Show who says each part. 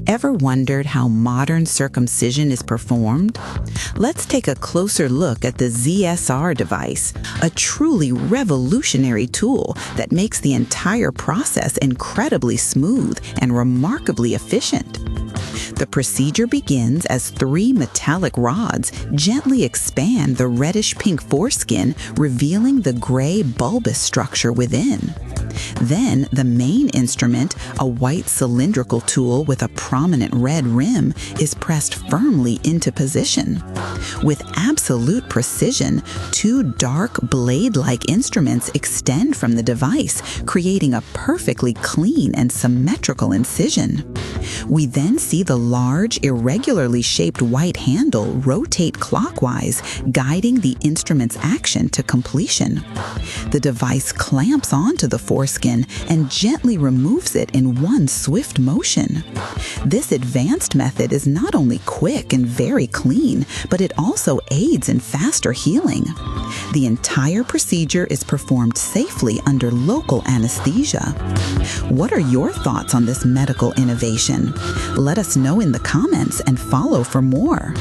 Speaker 1: Ever wondered how modern circumcision is performed? Let's take a closer look at the ZSR device, a truly revolutionary tool that makes the entire process incredibly smooth and remarkably efficient. The procedure begins as 3 metallic rods gently expand the reddish-pink foreskin, revealing the gray bulbous structure within. Then, the main instrument, a white cylindrical tool with a prominent red rim, is pressed firmly into position. With absolute precision, 2 dark blade-like instruments extend from the device, creating a perfectly clean and symmetrical incision. We then see the large, irregularly shaped white handle rotate clockwise, guiding the instrument's action to completion. The device clamps onto the foreskin and gently removes it in one swift motion. This advanced method is not only quick and very clean, but it also aids in faster healing. The entire procedure is performed safely under local anesthesia. What are your thoughts on this medical innovation? Let us know in the comments and follow for more.